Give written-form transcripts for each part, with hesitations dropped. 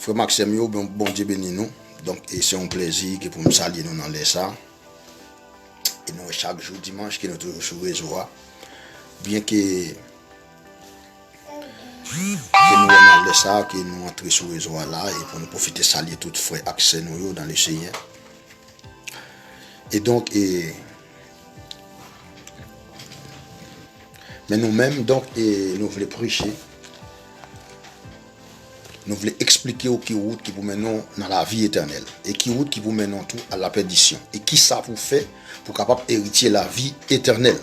Frère Maxime, bon Dieu béni nous. Donc, c'est un plaisir que pour nous saluer nous dans les ça. Et nous, chaque jour, dimanche, que nous toujours sur le réseau. Bien que nous dans les ça, que nous entrons sur le réseau là, et pour nous profiter de saluer tout frère accès nous dans le Seigneur. Et donc, mais nous-mêmes, donc, nous voulons prêcher. Nous voulons expliquer qui route qui vous mène dans la vie éternelle et qui route qui vous mène tout à la perdition et qui ça vous fait pour capable hériter la vie éternelle.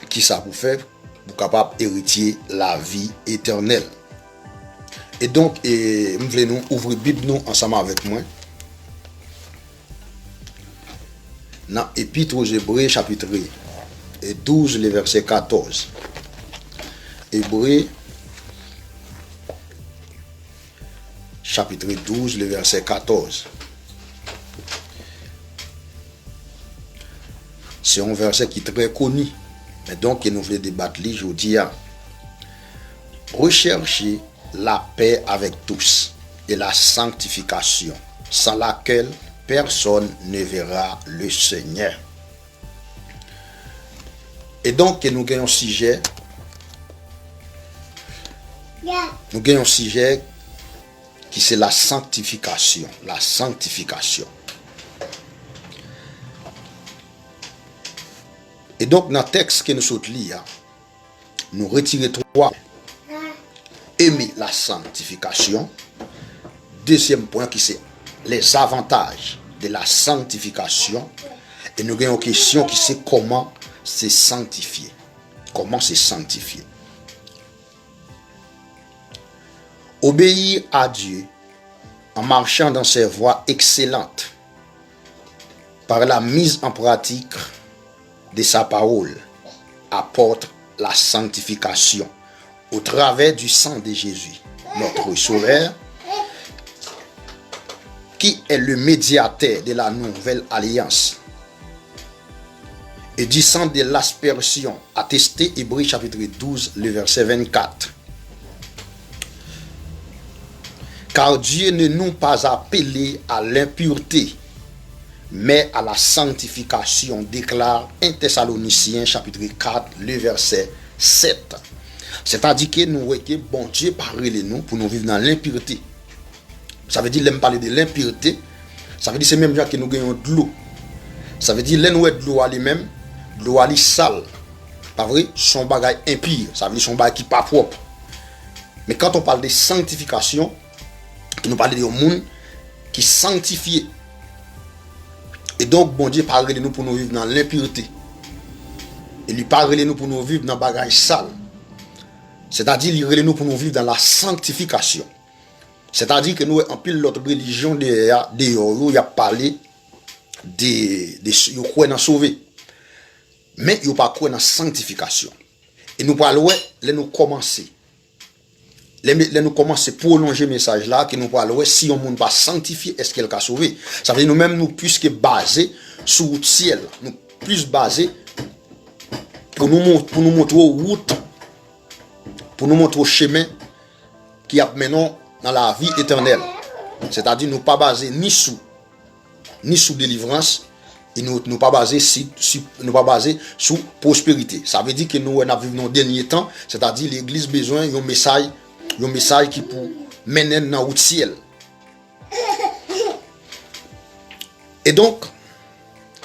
Qui ça vous fait pour capable hériter la vie éternelle. Et donc nous voulons ouvrir Bible nous ensemble avec moi. Dans Épître aux Hébreux chapitre 12 le verset 14. Hébreux chapitre 12, le verset 14. C'est un verset qui est très connu. Mais donc, nous voulons débattre aujourd'hui. Recherchez la paix avec tous et la sanctification, sans laquelle personne ne verra le Seigneur. Et donc, nous avons un sujet. Nous avons un sujet qui c'est la sanctification. La sanctification. Et donc, dans le texte que nous sommes lire, nous retirons trois. Aimer la sanctification. Deuxième point qui c'est les avantages de la sanctification. Et nous avons une question qui c'est comment se sanctifier. Comment se sanctifier. Obéir à Dieu en marchant dans ses voies excellentes par la mise en pratique de sa parole apporte la sanctification au travers du sang de Jésus, notre Sauveur, qui est le médiateur de la nouvelle alliance et du sang de l'aspersion, attesté Hébreux chapitre 12, le verset 24. Car Dieu ne nous pas appelés à l'impureté, mais à la sanctification, déclare 1 Thessaloniciens chapitre 4, le verset 7. C'est-à-dire que nous voyons que bon Dieu parle de nous pour nous vivre dans l'impureté. Ça veut dire, l'aime parler de l'impureté, ça veut dire c'est même genre que nous gagnons de l'eau. Ça veut dire, nous de l'eau à lui-même, de l'eau à lui sale. Pas vrai? Son bagage impur, ça veut dire son bagage qui n'est pas propre. Mais quand on parle de sanctification, nous parlons de monde qui sanctifié. Et donc, bon Dieu parle de nous pour nous vivre dans l'impureté. Il lui parle de nous pour nous vivre dans le bagage sale. C'est-à-dire, il parle de nous pour nous vivre dans la sanctification. C'est-à-dire que nous, en pile l'autre religion, il a parlé de quoi dans sauver. Mais il n'y a pas quoi dans sanctification. Et nous parlons, là, nous commencer. Là, nous commençons à prolonger le message là, que nous parlons, si on ne pas sanctifié, est-ce qu'elle a sauvé? Ça veut dire nous-mêmes, nous plus que basés sur le ciel, nous plus basés pour nous montrer route, pour nous montrer le chemin qui a maintenant dans la vie éternelle. C'est-à-dire nous pas basés ni sous délivrance, et nous pas basés sur prospérité. Ça veut dire que nous vivons dans le dernier temps, c'est-à-dire l'église besoin d'un message qui pour mener dans le ciel. Et donc,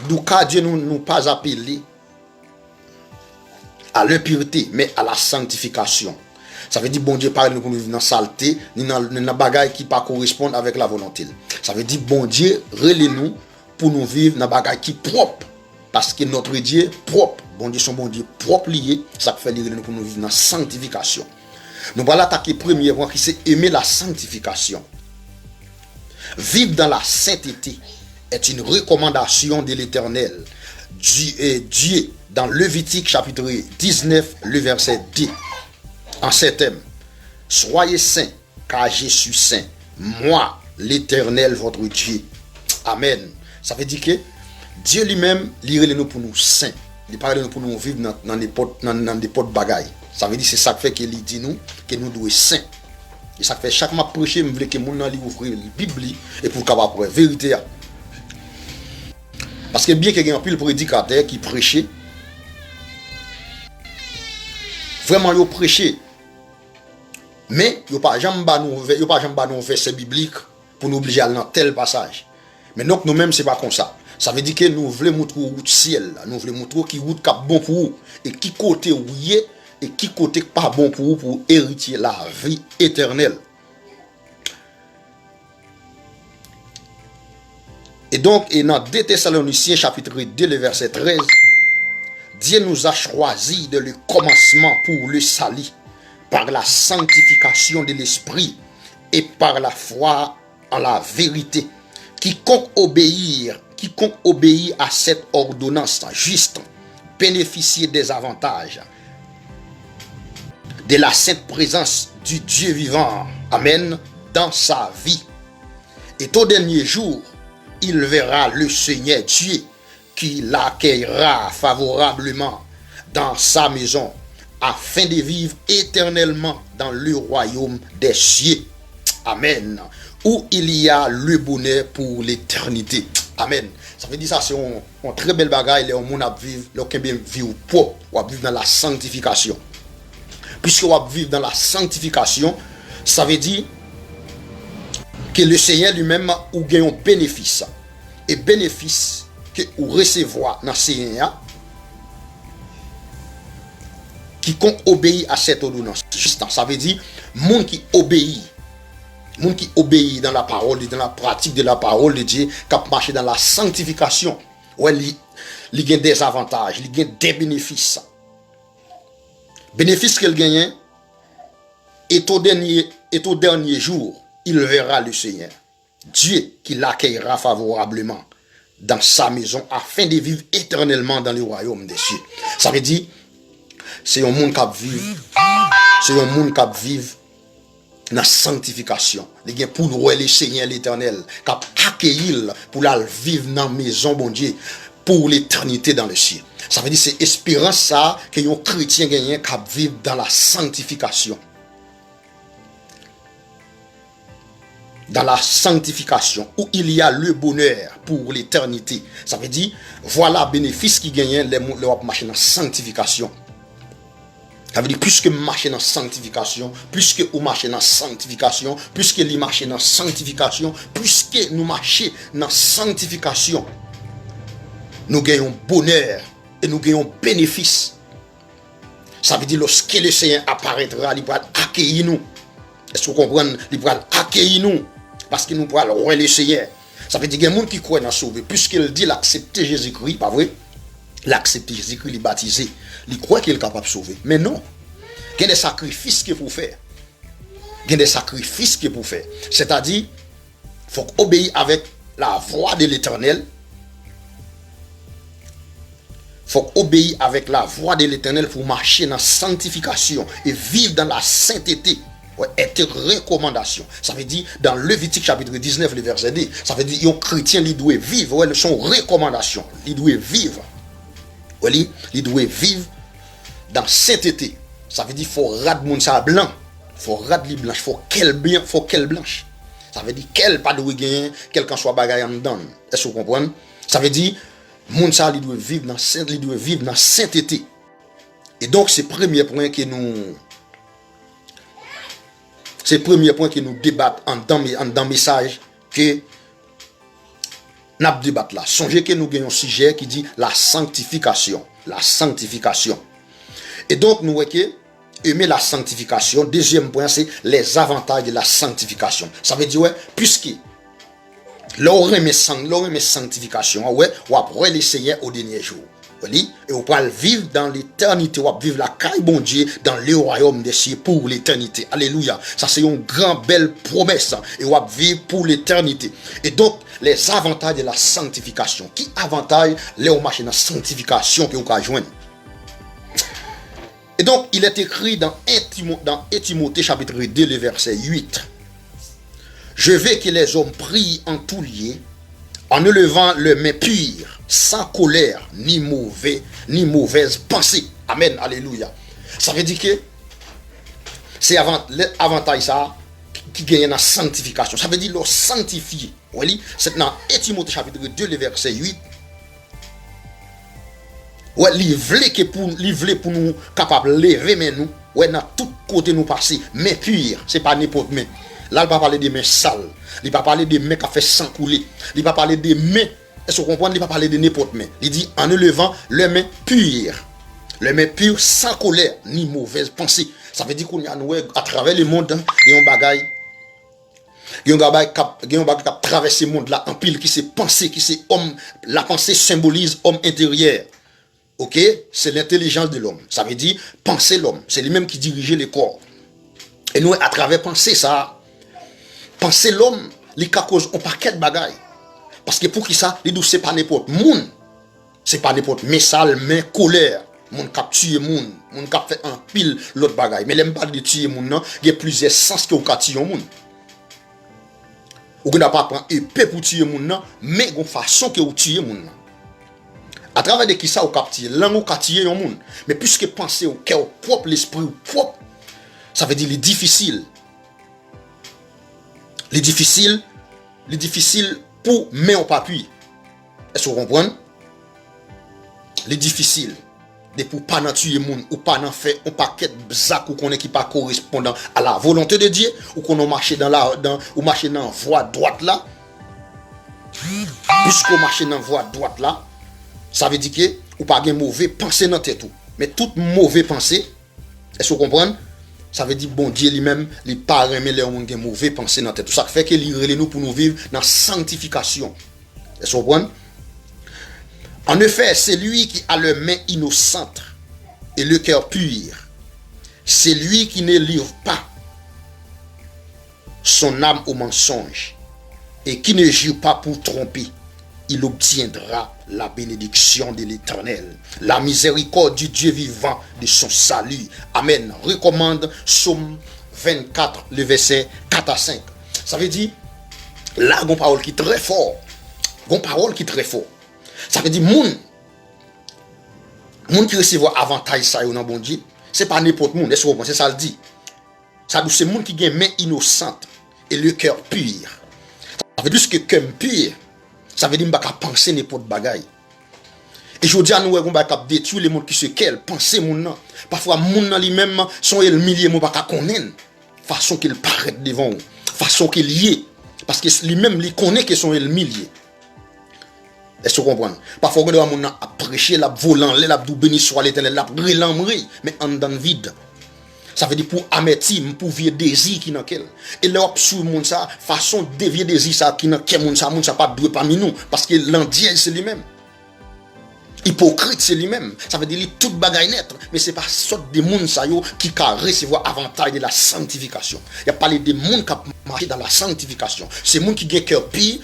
d'où Dieu nous pas appelé à l'impureté, mais à la sanctification. Ça veut dire bon Dieu parle nous pour nous vivre dans la saleté, ni dans la bagaille qui pas correspondre avec la volonté. Ça veut dire bon Dieu relève nous pour nous vivre dans la bagaille qui propre, parce que notre Dieu propre, bon Dieu son bon Dieu propre lié, ça fait nous pour nous vivre dans la sanctification. Nous allons attaquer le premier point qui c'est aimer la sanctification. Vivre dans la sainteté est une recommandation de l'Éternel. Dieu, dans Lévitique chapitre 19, le verset 10, en ces termes, soyez saints, car je suis saint, moi, l'Éternel, votre Dieu. Amen. Ça veut dire que Dieu lui-même, il nous pour nous saints. Il parle de nous pour nous vivre dans des potes bagailles. Ça veut dire que c'est ça qui fait qu'il dit nous que nous devons être saints. Et ça fait chaque m'a prêcher, je veux que mon nan li ouvrir la Bible et pour capable pour vérité. Parce que bien qu'il y ait un pile prédicateur qui prêchait, vraiment il prêchait. Mais il n'y a pas jamais nous verset biblique pour nous obliger à aller dans tel passage. Mais donc nous-mêmes, ce n'est pas comme ça. Ça veut dire que nous voulons montrer route ciel, nous voulons montrer qui route cap bon pour vous et qui côté oui et qui côté pas bon pour vous pour hériter la vie éternelle. Et donc, et dans 2 Thessaloniciens chapitre 2, le verset 13, Dieu nous a choisi de le commencement pour le salut, par la sanctification de l'esprit et par la foi en la vérité. Quiconque obéit à cette ordonnance juste bénéficier des avantages de la sainte présence du Dieu vivant, amen, dans sa vie. Et au dernier jour, il verra le Seigneur Dieu qui l'accueillera favorablement dans sa maison afin de vivre éternellement dans le royaume des cieux. Amen. Où il y a le bonheur pour l'éternité. Amen. Ça veut dire ça, c'est un très bel bagage. Le monde a vivre, le bien vivre propre, ou à vivre dans la sanctification. Puisque on va vivre dans la sanctification, ça veut dire que le Seigneur lui-même ou gagne un bénéfice. Et bénéfice que ou recevoir dans le Seigneur, quiconque obéit à cette ordonnance. Ça veut dire, monde qui obéit dans la parole et dans la pratique de la parole de Dieu, qui marche dans la sanctification, ouais, il gagne des avantages, il gagne des bénéfices. Bénéfice qu'il gagne, et au dernier jour, il verra le Seigneur, Dieu qui l'accueillera favorablement dans sa maison afin de vivre éternellement dans le royaume des cieux. Ça veut dire, c'est un monde qui vive dans la sanctification. Il y a pour nous le Seigneur l'éternel, qui a accueilli pour la vivre dans la maison, bon Dieu, pour l'éternité dans le ciel. Ça veut dire c'est espérance ça que les chrétiens gagnent qui vivent dans la sanctification. Dans la sanctification, où il y a le bonheur pour l'éternité. Ça veut dire, voilà le bénéfice qui gagnent les marcher dans la sanctification. Ça veut dire, puisque marcher dans la sanctification, puisque vous marchez dans la sanctification, puisque vous marchez dans la sanctification, puisque nous marchons dans la sanctification, nous gagnons bonheur et nous gagnons bénéfice. Ça veut dire, lorsque le Seigneur apparaîtra, il va accueillir nous. Est-ce que vous comprenez? Il va accueillir nous. Parce que nous pourrons le le Seigneur. Ça veut dire qu'il y a des gens qui croient dans le sauver. Puisqu'il dit l'accepter Jésus-Christ, pas vrai? L'accepter Jésus-Christ, il est baptisé. Il croit qu'il est capable de sauver. Mais non. Il y a des sacrifices qu'il faut faire. Il y a des sacrifices qu'il faut faire. C'est-à-dire, il faut obéir avec la voix de l'Éternel. Il faut obéir avec la voix de l'Éternel pour marcher dans la sanctification et vivre dans la sainteté. Ouais, être recommandation. Ça veut dire, dans Lévitique chapitre 19, le verset 2, ça veut dire, un chrétien, il doit vivre, ouais, son recommandation. Il doit vivre. Ouais, il doit vivre dans sainteté. Ça veut dire, il faut rad moun sa blanc. Il faut rad li blanche. Il faut qu'elle blanche. Ça veut dire, qu'elle pas de gagner, quel qu'en soit bagaille en dedans. Est-ce que vous comprenez? Ça veut dire, moun sa, il doit vivre dans sainteté. Et donc, c'est le premier point que nous. C'est le premier point que nous débattons dans le message que nous débattons là. Songez que nous avons un sujet qui dit la sanctification. La sanctification. Et donc, nous voyons que aimer la sanctification. Deuxième point, c'est les avantages de la sanctification. Ça veut dire, ouais, puisque l'on aime sanctification, ouais, on va le Seigneur au dernier jour. Et on va vivre dans l'éternité, on va vivre la caille bon Dieu dans le royaume des cieux pour l'éternité. Alléluia. Ça c'est une grande belle promesse. Et on va vivre pour l'éternité. Et donc, les avantages de la sanctification. Qui avantage les marcher dans la sanctification que vous pouvez joindre? Et donc, il est écrit dans 1 Timothée chapitre 2, le verset 8. Je veux que les hommes prient en tout lieu, en élevant le main pure, sans colère, ni mauvaise pensée. Amen, alléluia. Ça veut dire que c'est avantage ça, qui gagne dans sanctification. Ça veut dire leur sanctifier. Oui, c'est dans Timothée chapitre 2, le verset 8. Ouais, il voulait pour nous capables de lever mais nous, ouais, dans tout côté nous passer, mais pire, c'est pas n'importe main. Là, il va parler des mains sales, il va parler des mains qui a fait sang couler, il va parler des mains, est-ce que vous comprenez, il va parler de n'importe main. Il dit en élevant les mains pures. Les mains pures sans colère ni mauvaise pensée. Ça veut dire qu'on y a nous à travers le monde, il y a un bagaille. Il y a un bagaille qui a traversé le monde là en pile qui s'est pensé, qui s'est homme. La pensée symbolise homme intérieur. Ok, c'est l'intelligence de l'homme. Ça veut dire penser l'homme. C'est lui-même qui dirigeait le corps. Et nous, à travers penser ça, penser l'homme, les cas cause un paquet de bagailles. Parce que pour qui ça, les douces, c'est pas n'importe monde. C'est pas n'importe message, mais colère. Moun kap tuer moun kap fait un pile l'autre bagaille. Mais l'aime pas de tuer moun non, il y a plusieurs sens que ou ka tuer moun. Ou ne pas prendre épée pour tuer moun non, mais une façon que ou tuer moun. À travers de qui ça ou capter, langue ou capter un monde. Mais puisque penser au cœur propre, l'esprit propre, ça veut dire les difficiles. Les difficiles pour mettre au papier. Est-ce que vous comprenez? Les difficiles. De pour pas tuer monde ou pas faire un paquet de zac ou qu'on est qui pas correspondant à la volonté de Dieu ou qu'on marche dans la ou marcher dans voie droite là. Puisqu'on marche dans voie droite là, ça veut dire que ou pas de mauvais pensée dans tête tout. Mais toute mauvaise pensée, est-ce que vous comprenez? Ça veut dire bon Dieu lui-même, les pas aimer les gens qui ont mauvais pensée dans tête tout. Ça fait que il nous pour nous vivre dans sanctification. Est-ce que vous comprenez? En effet, c'est lui qui a les mains innocentes et le cœur pur. C'est lui qui ne livre pas son âme au mensonge et qui ne jure pas pour tromper. Il obtiendra la bénédiction de l'Éternel, la miséricorde du Dieu vivant de son salut. Amen. Recommande Psaume 24, le verset 4 à 5. Ça veut dire, là, il y a une parole qui est très forte. Ça veut dire, moun qui recevra avantage ça dans bon Dieu, c'est pas n'importe monde, est-ce que vous pensez ça le dit? Ça veut dire c'est moun qui a main innocente et le cœur pur. Ça veut dire que cœur pur, ça veut dire pas penser n'importe bagaille. Et je dis à nous on va détruire les monde qui se quel penser moun nan. Parfois moun nan lui-même sont el millier mon pas connaître façon qu'il paraît devant ou, façon qu'il y est parce que lui-même il connaît que sont el millier. Est-ce que vous comprenez? Parfois, on a prêché, la volant, la béni soit l'Éternel, la relamri, mais en dans vide. Ça veut dire pour amertir, pour vieux désir qui n'a quel. Et là, sur mon ça, façon de vieux désir ça qui n'a quel mon ça pas doué parmi nous, parce que l'endier c'est lui-même. Hypocrite c'est lui-même. Ça veut dire il tout bagaille net, mais c'est pas sorte de monde ça yo qui ca recevoir avantage de la sanctification. Il y a parlé de monde qui marché dans la sanctification. C'est monde qui a cœur pire.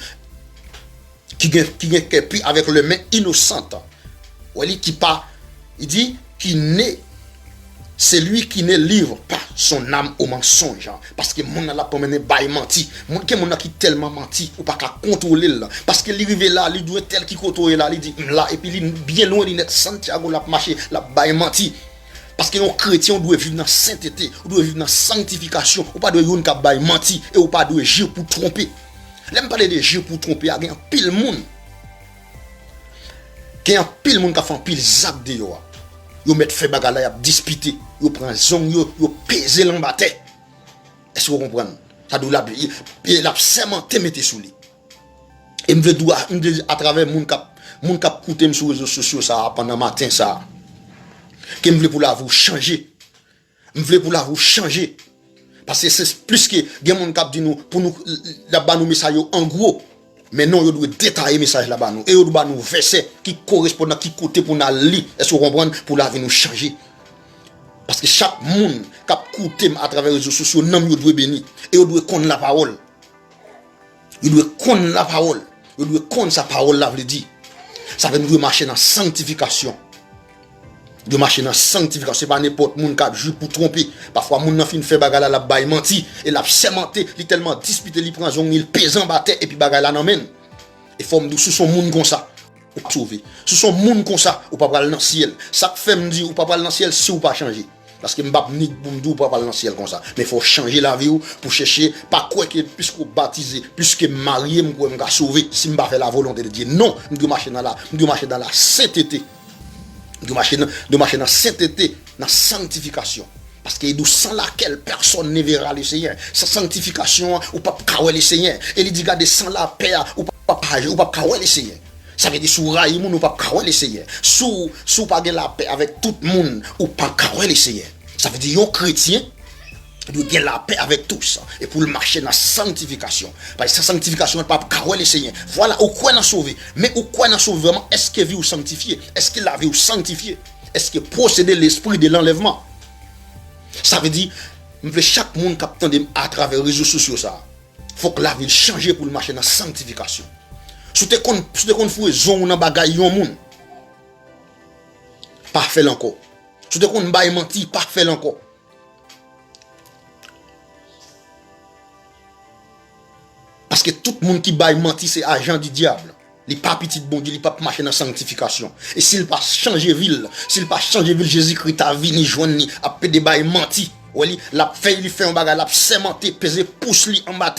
Qui est puis avec les mains innocentes. Il dit c'est lui qui ne livre pas son âme au mensonge. Parce que mon n'a pas mené bail menti. Mon qui tellement menti ou pas qu'à contrôler là. Parce que l'arrivé là, il doit tel qui contrôle là, il dit là et puis il bien loin il est Santiago la marché la bail menti. Parce que les chrétiens doivent vivre dans sainteté, on doit vivre dans sanctification, ou pas de yon ka bail menti et ou pas de jure pour tromper. L'aime parler de jeu pour tromper, il y a un pile monde. Il y a un pile monde qui fait un pile zap de yo. Yo met fait bagarre là, y disputé, yo prend zong yo peser l'embatte. Est-ce que vous comprenez? Ça doit la il a sémenté mettre sous lui. Et me veut à travers mon cap coûter sur les réseaux sociaux ça pendant matin ça. Que me veut pour la vous changer. Me veut pour la vous changer. Parce que c'est plus que des gens qui disent nous pour nous là-bas nous message en gros. Mais non, il doit détailler message là-bas nous et il doit nous verser qui correspond à qui côté pour nous lire. Est-ce que vous comprenez pour la vie nous changer? Parce que chaque monde qui a écouté à travers les réseaux sociaux, il doit bénir et il doit connaître la parole. Il doit connaître la parole. Il doit connaître sa parole là veut dire. Ça veut nous marcher dans sanctification. De marcher dans sanctification, c'est pas n'importe monde qui a joué pour tromper. Parfois moun nan fin fait bagarre la bail menti et la sémenté, li tellement disputé, li prend zong, il pèse en bataille et puis bagarre la nan men. Et forme de sous son monde comme ça. Ou sauver. Sous son monde comme ça, ou pas aller dans ciel. Ça fait me dit ou pas aller dans ciel si ou pas changer. Parce que m'bap ni pour m'dou pas parler dans le ciel comme ça. Mais il faut changer la vie pour chercher pas quoi que puisque baptisé, puisque marié m'ka sauver si m'pa faire la volonté de Dieu. Non, m'doit marcher dans la sainteté. M'doit marcher dans la sainteté, dans la sanctification. Parce que sans laquelle personne ne verra le Seigneur. Sans sanctification, ou pas kawé le Seigneur. Et il dit garder sans la paix, ou pas kawé le Seigneur. Ça veut dire sous raï moun ou pas kawé le Seigneur. Sous pas de la paix avec tout le monde ou pas kawé le Seigneur. Ça veut dire un chrétien doit gagner la paix avec tous et pour le marcher dans la sanctification. Parce que sa sanctification n'est pas kawé le Seigneur. Voilà ou quoi n'a sauvé. Mais ou quoi n'a sauvé vraiment? Est-ce que vie ou sanctifié? Est-ce que la vie ou sanctifié? Est-ce que posséder l'esprit de l'enlèvement? Ça veut dire, chaque monde qui attend à travers les réseaux sociaux, ça, faut que la vie change pour le marcher dans la sanctification. Si tu as fait zone dans bagaille yon moun, parfait encore. Si tu as bail menti, parfait encore. Parce que tout le monde qui baille menti, c'est agent du diable. Il n'est pas petit bon Dieu, il n'est pas marcher dans la sanctification. Et s'il pas changer ville, Jésus-Christ a venu joindre à peu de bail menti. La fait il fait un bagage, la sémenté, peser pousse li en bas.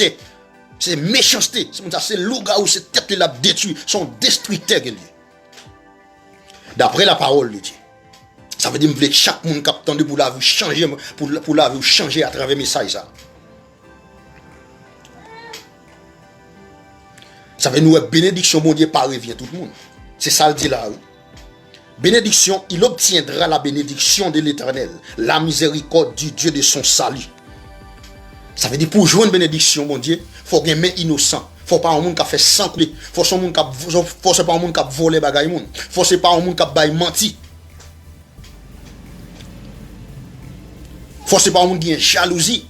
C'est méchanceté, c'est louga ou c'est tête la détruit, son destructeur. D'après la parole de Dieu. Ça veut dire que chaque monde qui attend pour la vie changer, pour la vie changer à travers le message ça. Ça veut nous bénédiction, mon Dieu, pas revient tout le monde. C'est ça le dit là. Bénédiction, il obtiendra la bénédiction de l'Éternel, la miséricorde du Dieu de son salut. Ça veut dire pour jouer une bénédiction, mon Dieu, il faut qu'il y ait main innocent. Il ne faut pas un monde qui a fait sang couler. Il faut pas un monde qui a volé bagay moun. Il faut pas un monde qui a menti. Il faut pas un monde qui a jalousie.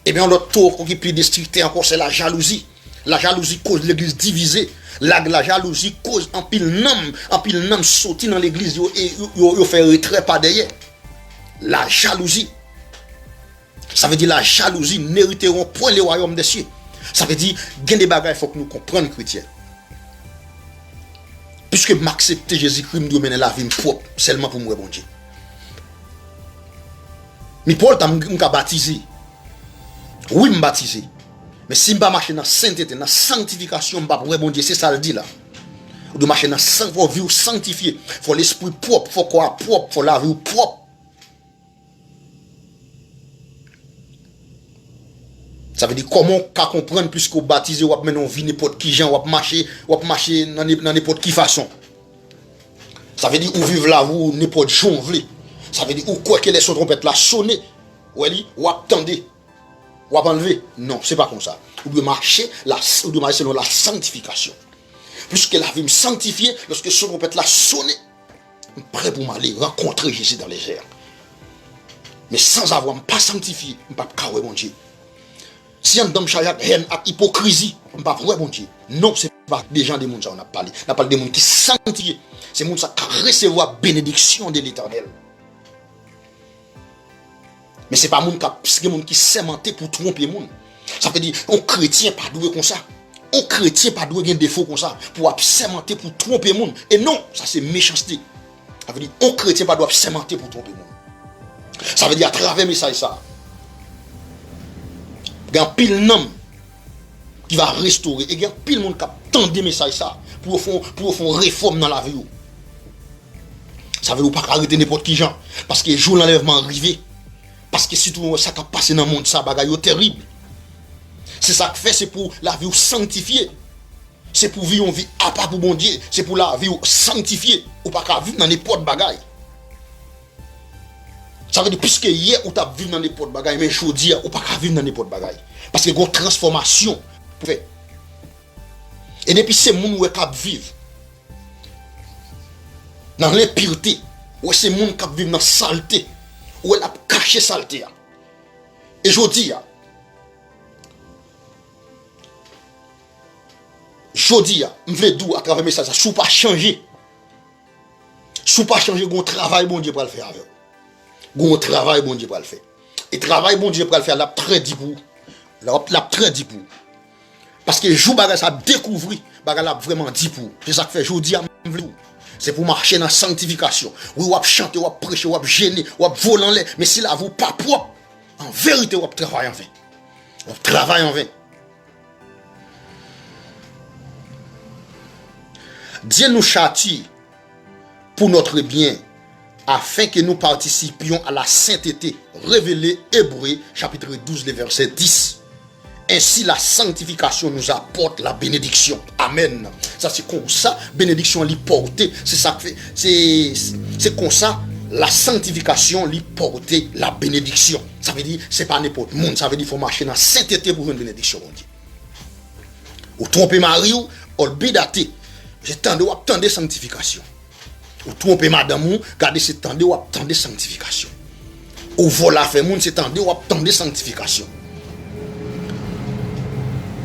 Et bien l'autre tour qui est plus destructeur encore, c'est la jalousie. La jalousie cause l'église divisée. La jalousie cause un pile nam sauter dans l'église et yo fait retrait par derrière. La jalousie. Ça veut dire la jalousie n'hériteront point le royaume des cieux. Ça veut dire qu'il y a des bagages, il faut que nous comprenions chrétiens. Puisque m'accepter Jésus-Christ me doit mener la vie propre seulement pour moi bon Dieu. Mais Paul m'a baptisé. Oui, m'a baptisé. Mais si je ne marche dans la sainteté, dans la sanctification, je ne bon Dieu, c'est ça le dit là. Vous devez marcher dans la vie sanctifiée. Il faut l'esprit propre, il faut quoi propre, il faut la vie propre. Ça veut dire comment on comprendre puisque vous baptisez, vous avez vie n'importe qui gens, vous marcher dans n'importe qui façon. Ça veut dire vous vivez là, vous n'importe jour vous voulez. Ça veut dire ou quoi que les sons trompettes là sonner, ou attendez. Ou enlever. Non, c'est pas comme ça. Vous devez marcher selon la sanctification. Puisque la vie me sanctifie, lorsque ce trompette là sonne, je suis prêt pour m'aller rencontrer Jésus dans les airs. Mais sans avoir pas sanctifié, je ne peux pas mon Dieu. Si on donne chaque haine et hypocrisie, je ne peux pas mon Dieu. Non, ce n'est pas des gens des mondes on a parlé. On a parlé des gens qui sanctifient. C'est des gens qui recevoir bénédiction de l'Éternel. Mais ce n'est pas les gens qui sémentent pour tromper les gens. Ça veut dire un chrétien pas doué comme ça. Un chrétien pas doué un défaut comme ça pour sémenter pour tromper les gens. Et non, ça c'est méchanceté. Ça veut dire un chrétien pas doit sémenter pour tromper les gens. Ça veut dire à travers le message ça. Il y a un pile nom qui va restaurer. Et il y a un pile monde qui attend des messages ça pour faire réforme dans la vie. Ça veut dire pas arrêter n'importe qui gens. Parce que le jour l'enlèvement arrivé. Parce que si tout ça qui a passé dans le monde, ça bagaille terrible. C'est ça que fait, c'est pour la vie sanctifiée. C'est pour vivre une vie à part pour bon Dieu. C'est pour la vie sanctifiée. Ou pas qu'à vivre dans n'importe bagaille. Ça veut dire, puisque hier, ou t'as vécu dans n'importe bagaille, mais aujourd'hui, ou pas qu'à vivre dans n'importe bagaille. Parce que il y a une transformation. Et depuis ces gens où ils vivent dans l'impureté, où ces gens qui vivent dans la saleté, où elle a caché saleté. Et je dis, je veux dire à travers le message, si vous pas changer, un travail bon Dieu pour le faire avec vous. Un travail bon Dieu pour le faire. Et travail bon Dieu pour le faire, la très dit pour. La très dit pour. Parce que je vous ça découvrir, la vraiment dit pour. C'est ça que fait, je dis à vous. C'est pour marcher dans la sanctification. Oui, on chanter, on prêcher, on gêner, on voler en l'air. Mais si la vous pas propre, en vérité, on travaille en vain. On travaille en vain. Dieu nous châtie pour notre bien, afin que nous participions à la sainteté révélée Hébreux chapitre 12, le verset 10. Ainsi la sanctification nous apporte la bénédiction. Amen. Ça c'est comme ça, bénédiction l'y porter, c'est ça que fait, c'est comme ça la sanctification l'y porter la bénédiction. Ça veut dire c'est pas n'importe monde, ça veut dire faut marcher dans la sainteté pour une bénédiction mon Dieu. Ou tromper Marie ou le bidaté. J'ai tendu à attendre sanctification. Ou tromper madame ou garder c'est tendu à attendre sanctification. Ou voler faire monde c'est tendu à attendre sanctification.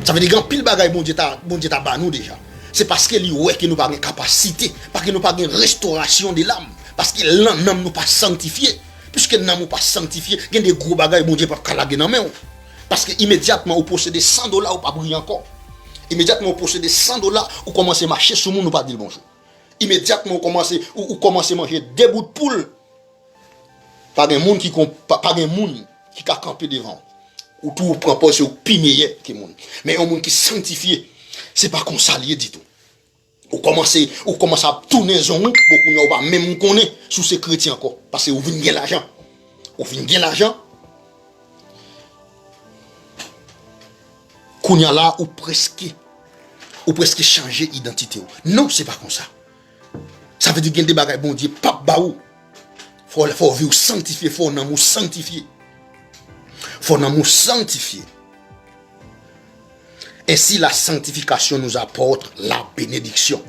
Ça veut dire qu'en pile bagaille bon Dieu t'a ba nous déjà. C'est parce que lui ouais que nous pas de capacité, parce que nous pas de restauration de l'âme, parce que l'âme nous pas sanctifié. Puisque l'âme nous pas sanctifié, il y a des gros bagailles bon Dieu pas calaguer dans main. Parce que immédiatement vous possédez $100 ou pas briller encore. Immédiatement vous possédez $100 ou commencez à marcher sur le monde ou pas dire bonjour. Immédiatement vous commencez à manger des bouts de poule. Pas de monde qui a campé devant. Ou tout prend pas sur plus meilleur que monde. Mais un monde qui sanctifié, c'est pas comme ça lié dit tout. Ou commence à tourner zone beaucoup n'a pas même connaît sous ces chrétiens encore parce que vous venez gagner l'argent. Vous venez gagner l'argent. Qu'on y a là ou presque changer identité. Non, c'est pas comme ça. Ça veut dire qu'il y a des bagages bon Dieu pas baou. Faut vivre sanctifié, faut un amour sanctifié. Faut un amour sanctifié. Ainsi la sanctification nous apporte la bénédiction.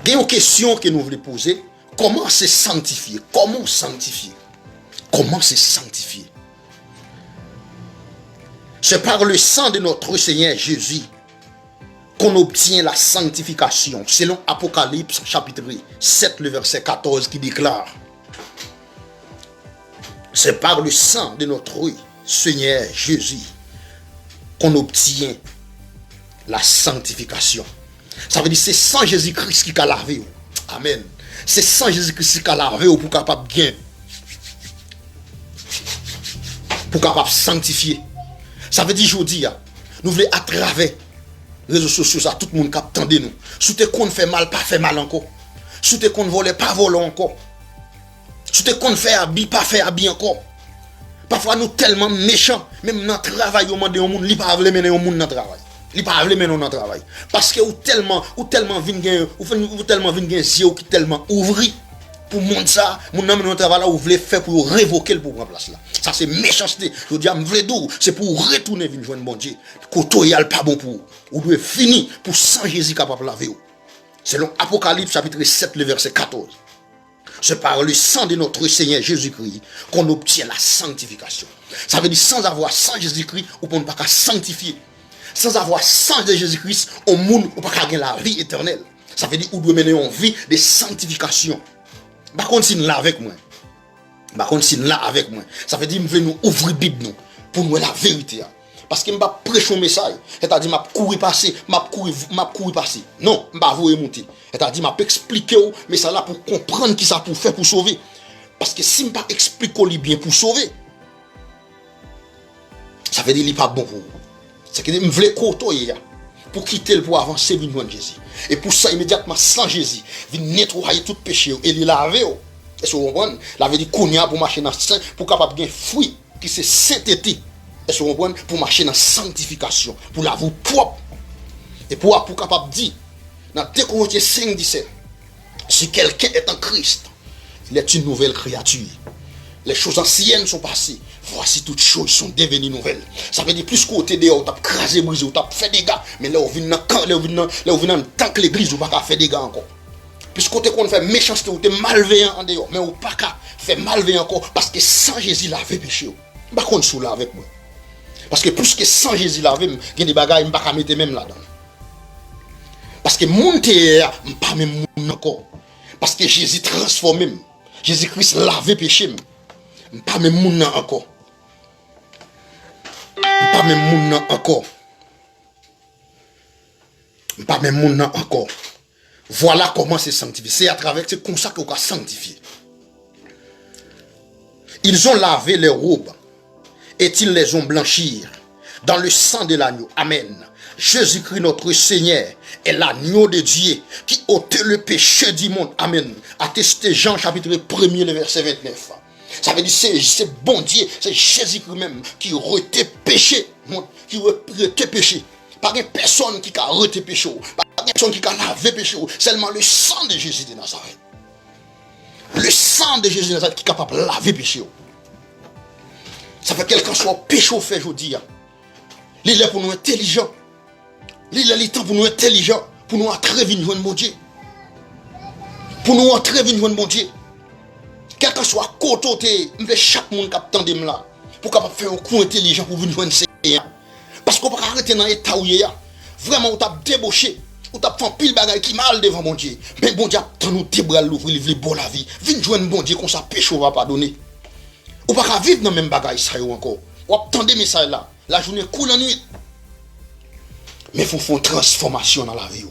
Il y a une question que nous voulons poser. Comment se sanctifier? Comment sanctifier? Comment se sanctifier? C'est par le sang de notre Seigneur Jésus qu'on obtient la sanctification. Selon Apocalypse chapitre 7, le verset 14 qui déclare: c'est par le sang de notre Seigneur Jésus qu'on obtient la sanctification. Ça veut dire c'est sans Jésus-Christ qui a lavé. Amen. C'est sans Jésus-Christ qui a lavé pour capable bien. Pour capable sanctifier. Ça veut dire aujourd'hui, nous voulons à travers les réseaux sociaux, ça, tout le monde qui attend de nous. Si tu qu'on fait mal, pas fait mal encore. Si tu qu'on vole, pas voler encore. Si tu qu'on fait habiller, pas fait habiller encore. Parfois nous tellement méchants, même dans le travail, on demande au monde, il pas veut mener au monde dans le travail. Il pas veut mener dans le travail. Parce que ou tellement vinn yeux qui tellement ouvri pour monde ça, mon homme dans le travail là ou voulez faire pour révoquer le pour prendre place là. Ça c'est méchanceté. Je dis me vle dou, c'est pour retourner venir joindre bon Dieu. Koto yal pas bon pour. Ou doit finir pour sans Jésus capable laver ou. Selon Apocalypse chapitre 7 le verset 14. C'est par le sang de notre Seigneur Jésus-Christ qu'on obtient la sanctification. Ça veut dire sans avoir sang Jésus-Christ, on ne peut pas sanctifier. Sans avoir sang de Jésus-Christ, on ne peut pas gagner la vie éternelle. Ça veut dire qu'on doit mener une vie de sanctification. Par contre, si nous là avec moi. Ça veut dire que nous ouvrir la Bible nous, pour nous la vérité. Parce que je ne vais pas prêcher un message. C'est-à-dire que je vais courir passer. Non, je ne vais pas vous remonter. C'est-à-dire que je vais expliquer mais ça là pour comprendre qui ça pour faire pour sauver. Parce que si je ne vais pas expliquer bien pour sauver, ça veut dire qu'il n'est pas bon pour vous. C'est que je veux côtoyer pour quitter le pour avancer vers Jésus. Et pour ça, immédiatement, sans Jésus, il nettoyer tout péché et il laver. Est-ce que vous comprenez? La veut dire qu'on y a pour marcher dans le saint, pour capable de fruit qui c'est sainteté. Est-ce que vous comprenez? Pour marcher dans la sanctification, pour la vous propre. Et pour capable de dire, dans 2 Corinthiens 5, 17, si quelqu'un est en Christ, il est une nouvelle créature. Les choses anciennes sont passées. Voici toutes choses sont devenues nouvelles. Ça veut dire plus côté dehors, tu as crasé, brisé, tu as fait des dégâts. Mais là, on vient dans tant que l'église, on ne va pas faire des dégâts encore. Plus côté qu'on fait méchanceté, tu es malveillant en dehors. Mais on ne va pas faire malveillant encore. Parce que sans Jésus, il avait péché. Je ne vais pas sous là avec moi. Parce que plus que sans Jésus, il avait, il y a des bagages, je ne vais pas mettre même là-dedans. Parce que mon terre, je ne vais pas même encore. Parce que Jésus transforme. Jésus-Christ lave péché. Pas même moun encore. Pas même moun encore. Pas même moun encore. Voilà comment c'est sanctifié. C'est à travers, c'est comme ça qu'on va sanctifier. Ils ont lavé les robes et ils les ont blanchis dans le sang de l'agneau. Amen. Jésus-Christ notre Seigneur est l'agneau de Dieu qui ôte le péché du monde. Amen. Attesté Jean chapitre 1er, le verset 29. Ça veut dire c'est bon Dieu, c'est Jésus-Christ même qui rete péché, qui rete péché. Pas une personne qui a rete péché, pas une personne qui a lavé péché, seulement le sang de Jésus de Nazareth. Le sang de Jésus de Nazareth qui est capable de laver péché. Ça fait quelqu'un soit péché fait aujourd'hui. Il est pour nous intelligents. Il est le temps pour nous intelligents, pour nous entrer vers le bon Dieu. Pour nous entrer vers le bon Dieu. Quelqu'un soit côté, chaque monde qui attend là, pour capable faire un coup intelligent pour venir joindre Seigneur. Parce qu'on peut arrêter dans l'état où il y a. Vraiment, on t'a débauché, on t'a fait un pile bagaille qui mal devant mon Dieu. Mais bon Dieu, attend nous tes bras l'ouvrir, il veut bon la vie. Viens joindre bon Dieu, qu'on ça péché, on va pardonner. On peut pas vivre dans le même bagaille ça encore. On attend des messages là. La journée coule en nuit. Mais il faut faire une transformation dans la vie.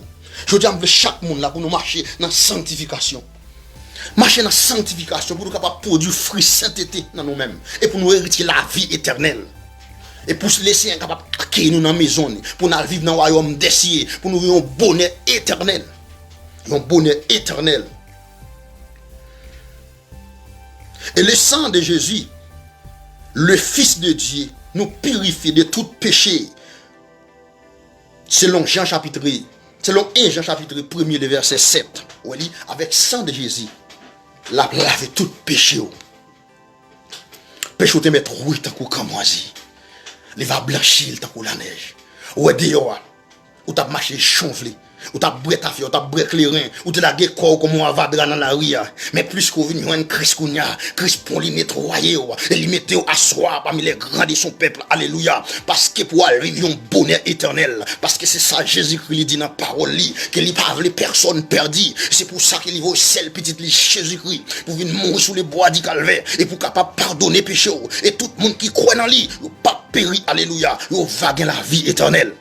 Je dis à chaque monde là pour nous marcher dans la sanctification. Marcher dans la sanctification pour nous capables de produire fruits sainteté dans nous-mêmes. Et pour nous hériter la vie éternelle. Et pour se laisser incapable d'accueillir nous dans la maison. Pour nous vivre dans le royaume des cieux. Pour nous vivre un bonheur éternel. Un bonheur éternel. Et le sang de Jésus, le Fils de Dieu, nous purifie de tout péché. Selon 1 Jean chapitre 1er, le verset 7. On lit, avec sang de Jésus, la laver tout péché. Péché te mettre rouge tant qu'on moisi. Il va blanchir tant qu'on la neige. Ou dehors, ou t'as marché chanvelé. Ou t'as brûlé ta fille, ou t'as brûlé les reins, ou t'as gagné corps comme on va dans la rue. Mais plus qu'on vient joindre Christ Kounia, Christ pour lui nettoyer, et lui mettre à soi parmi les grands de son peuple. Alléluia. Parce que pour vivre un bonheur éternel. Parce que c'est ça Jésus-Christ dit dans la parole, qu'il n'y a pas les personnes perdues. C'est pour ça qu'il y a au ciel petit Jésus-Christ, pour venir mourir sous les bois du calvaire, et pour capable pardonner péché. Et tout le monde qui croit dans lui, il pas péri, alléluia, il va gagner la vie éternelle.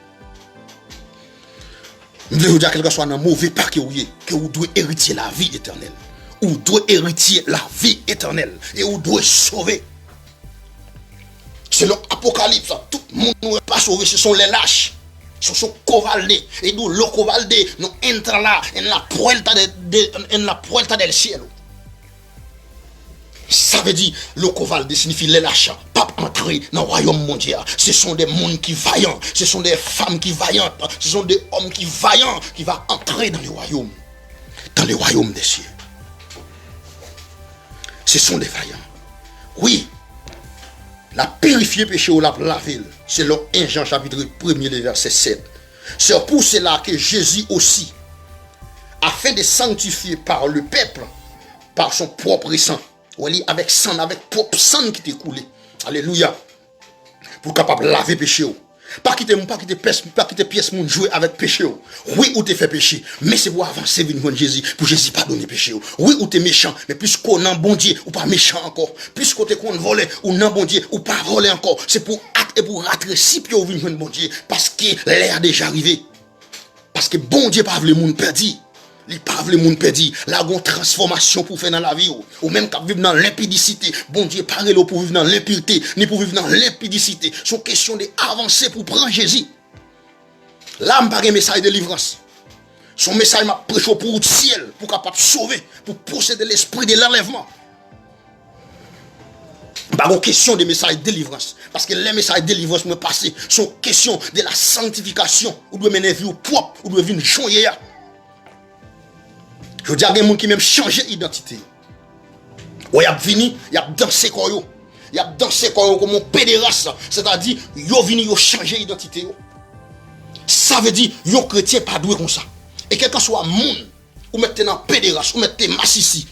Je veux dire, quel que soit un mauvais pas que vous devez hériter la vie éternelle. Vous devez hériter la vie éternelle. Et vous devez sauver. Selon l'Apocalypse, tout le monde ne peut pas sauver. Ce sont les lâches. Ce sont covaldés. Et nous, le covaldé, nous entrons là, en la puerta del cielo. Ça veut dire, le covaldé signifie les lâches. Pas entrer dans le royaume mondial. Ce sont des mondes qui vaillants. Ce sont des femmes qui vaillantes. Ce sont des hommes qui vaillants qui vont entrer dans le royaume. Dans le royaume des cieux. Ce sont des vaillants. Oui. La purifier péché ou la laver. Selon 1 Jean chapitre 1er, le verset 7. C'est pour cela que Jésus aussi, afin de sanctifier par le peuple, par son propre sang, avec sang, avec propre sang qui t'est coulé. Alléluia. Pour capable de laver péché. Pas quitter pièce moun jouer avec péché. Oui, ou t'es fait péché, mais c'est pour avancer vers Jésus, pour Jésus pardonner péché. Oui, ou t'es méchant, mais plus qu'on a bon Dieu, ou pas méchant encore. Plus qu'on t'es qu'on volé, ou non bon Dieu, ou pas volé encore. C'est pour acte et pour rentrer si pieds au vers bon Dieu, parce que l'air déjà arrivé. Parce que bon Dieu pas le monde perdu. Les pauvres, les monde perdu, là, il y a une transformation pour faire dans la vie. Ou même quand vivre dans l'impudicité. Bon Dieu, parle pour vivre dans l'impureté, ni pour vivre dans l'impudicité. C'est une question d'avancer pour prendre Jésus. Là, je n'ai pas un message de délivrance. Son message m'a prêché pour le ciel, pour capable sauver, pour posséder l'esprit de l'enlèvement. Pas une question de message de délivrance. Parce que les messages de délivrance me passent sont question de la sanctification. Ou doit mener vie propre, ou doit vivre joyeux. Je veux dire, il y a des gens qui même changé d'identité. Il y a venu, il y a dansé comme yo. Il y a dansé comme un pédéraste. C'est-à-dire, il a venu changer d'identité. Ça veut dire, yo chrétien pas doué comme ça. Et quel que soit le monde, ou mettez dans pédéraste, ou mettez massissi,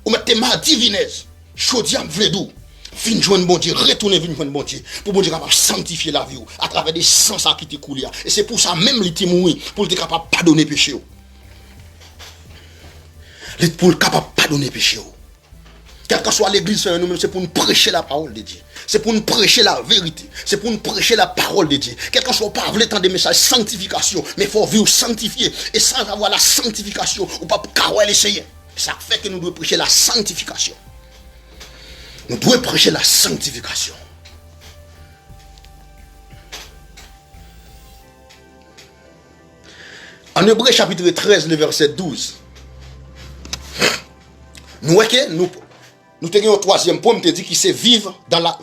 ou mettez ma divinesse, je dis, je veux dire, fin joindre bon Dieu, retourner venir joindre bon Dieu, pour bon Dieu capable sanctifier la vie, à travers des sangs qui te coulent. Et c'est pour ça même il te mourir, pour être capable de pardonner péché. Pour le capable de pardonner péché. Quelle que soit l'église, nous-mêmes, c'est pour nous prêcher la parole de Dieu. C'est pour nous prêcher la vérité. C'est pour nous prêcher la parole de Dieu. Quel que soit pas le temps des messages sanctification, mais il faut vivre sanctifié. Et sans avoir la sanctification, ou pas pour essayer. Ça fait que nous devons prêcher la sanctification. Nous devons prêcher la sanctification. En Hébreu chapitre 13, le verset 12. Nous avons un troisième point, qui dit qu'il c'est vivre dans la...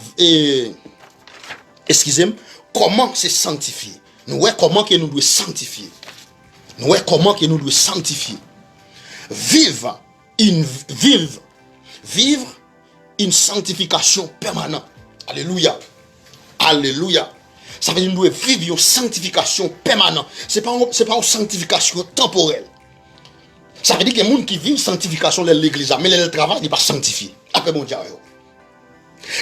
excusez-moi, comment c'est sanctifier. Nous voyons comment que nous devons sanctifier. Nous voyons comment que nous devons sanctifier. Vivre une sanctification permanente. Alléluia. Alléluia. Ça veut dire que nous devons vivre une sanctification permanente. Ce n'est pas une sanctification temporelle. Ça veut dire que les gens qui vivent sanctification de l'église, mais le travail n'est pas sanctifié. Après mon Dieu.